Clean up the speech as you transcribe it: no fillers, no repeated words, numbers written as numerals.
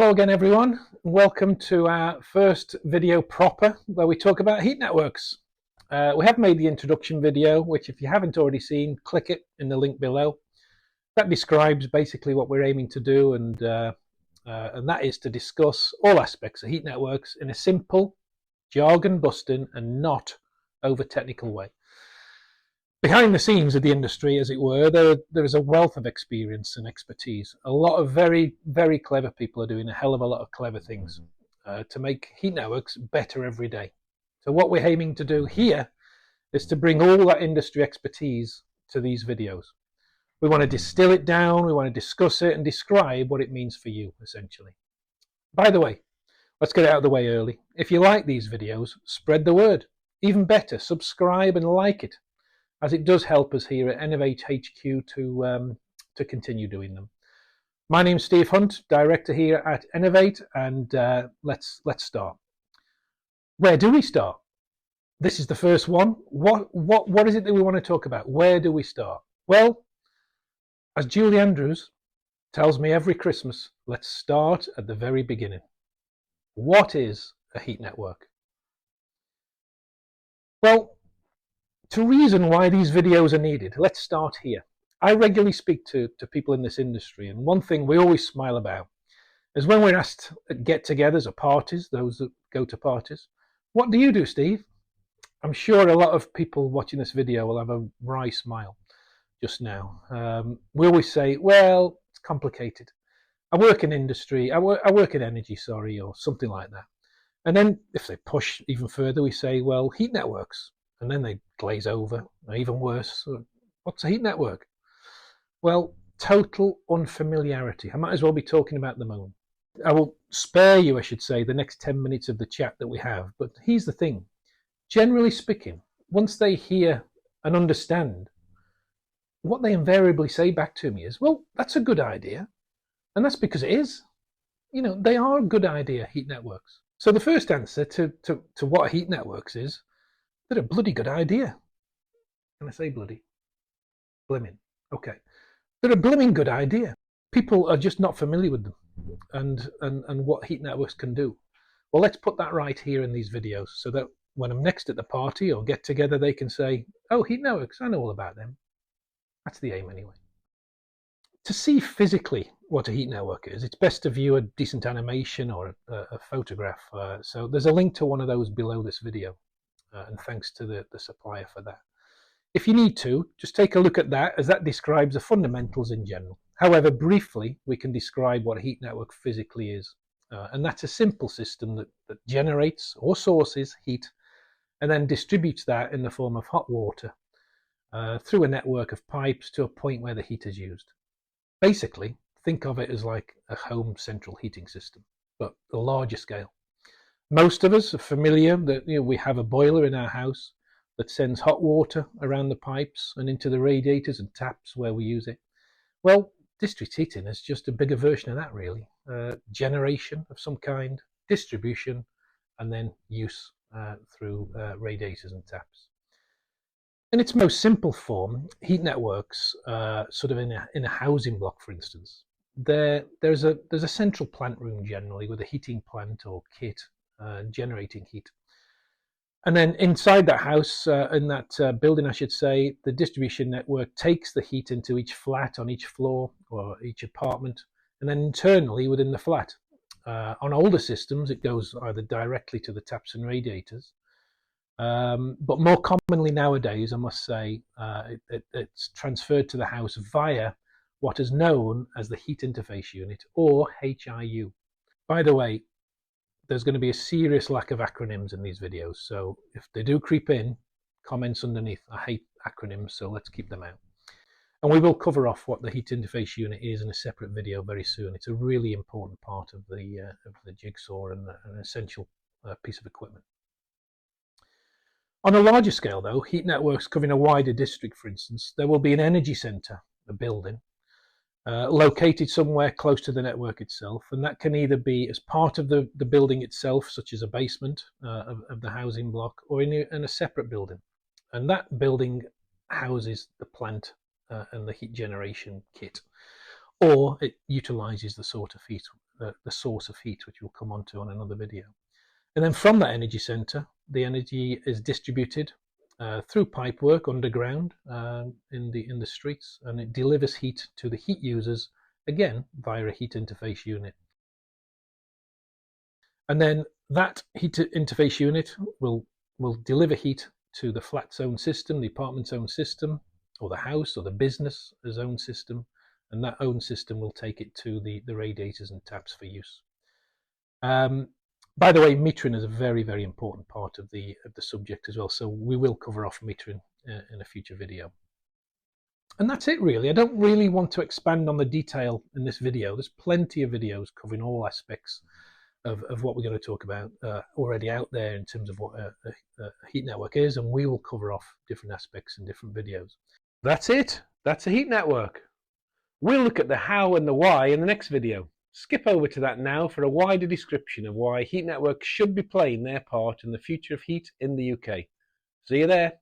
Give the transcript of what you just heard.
Hello again everyone, welcome to our first video proper where we talk about heat networks. We have made the introduction video, which if you haven't already seen, click it in the link below. That describes basically what we're aiming to do, and that is to discuss all aspects of heat networks in a simple, jargon busting and not over technical way. Behind the scenes of the industry, as it were, there is a wealth of experience and expertise. A lot of very, very clever people are doing a hell of a lot of clever things to make heat networks better every day. So what we're aiming to do here is to bring all that industry expertise to these videos. We want to distill it down, we want to discuss it and describe what it means for you, essentially. By the way, let's get it out of the way early. If you like these videos, spread the word. Even better, subscribe and like it, as it does help us here at Ener-Vate HQ to continue doing them. My name's Steve Hunt, director here at Ener-Vate, and let's start. Where do we start? This is the first one. What is it that we want to talk about? Where do we start? Well, as Julie Andrews tells me every Christmas, let's start at the very beginning. What is a heat network? Well, to reason why these videos are needed, let's start here. I regularly speak to people in this industry, and one thing we always smile about is when we're asked at get-togethers or parties, those that go to parties, what do you do, Steve? I'm sure a lot of people watching this video will have a wry smile just now. We always say, well, it's complicated. I work in industry, I work in energy, sorry, or something like that. And then if they push even further, we say, well, heat networks. And then they glaze over, or even worse, what's a heat network? Well, total unfamiliarity. I might as well be talking about the moon. I will spare you, I should say, the next 10 minutes of the chat that we have, but here's the thing. Generally speaking, once they hear and understand, what they invariably say back to me is, well, that's a good idea. And that's because it is. You know, they are a good idea, heat networks. So the first answer to what heat networks is, they're a bloody good idea. Can I say bloody? Blimmin'. Okay. They're a blimmin' good idea. People are just not familiar with them and what heat networks can do. Well, let's put that right here in these videos so that when I'm next at the party or get together, they can say, oh, heat networks, I know all about them. That's the aim anyway. To see physically what a heat network is, it's best to view a decent animation or a photograph. So there's a link to one of those below this video. And thanks to the supplier for that. If you need to, just take a look at that, as that describes the fundamentals in general. However, briefly, we can describe what a heat network physically is. And that's a simple system that generates or sources heat and then distributes that in the form of hot water through a network of pipes to a point where the heat is used. Basically, think of it as like a home central heating system, but a larger scale. Most of us are familiar that we have a boiler in our house that sends hot water around the pipes and into the radiators and taps where we use it. Well, district heating is just a bigger version of that, really. Generation of some kind, distribution, and then use through radiators and taps. In its most simple form, heat networks, sort of in a housing block, for instance, there's a central plant room generally with a heating plant or kit generating heat. And then inside that house, in that building, I should say, the distribution network takes the heat into each flat on each floor or each apartment, and then internally within the flat. On older systems, it goes either directly to the taps and radiators, but more commonly nowadays, I must say, it's transferred to the house via what is known as the heat interface unit, or HIU. By the way, there's going to be a serious lack of acronyms in these videos, so if they do creep in, comments underneath. I hate acronyms, so let's keep them out. And we will cover off what the heat interface unit is in a separate video very soon. It's a really important part of the jigsaw and an essential piece of equipment. On a larger scale, though, heat networks covering a wider district, for instance, there will be an energy centre, a building, located somewhere close to the network itself, and that can either be as part of the building itself, such as a basement of the housing block, or in a separate building. And that building houses the plant and the heat generation kit. or it utilises the source of heat, which we'll come on to on another video. And then from that energy centre, the energy is distributed through pipework underground in the streets, and it delivers heat to the heat users, again via a heat interface unit. And then that heat interface unit will deliver heat to the flat's own system, the apartment's own system, or the house or the business's own system, and that own system will take it to the radiators and taps for use. By the way, metering is a very, very important part of the subject as well, so we will cover off metering in a future video. And that's it really. I don't really want to expand on the detail in this video. There's plenty of videos covering all aspects of what we're going to talk about already out there in terms of what a heat network is, and we will cover off different aspects in different videos. That's it. That's a heat network. We'll look at the how and the why in the next video. Skip over to that now for a wider description of why heat networks should be playing their part in the future of heat in the UK. See you there.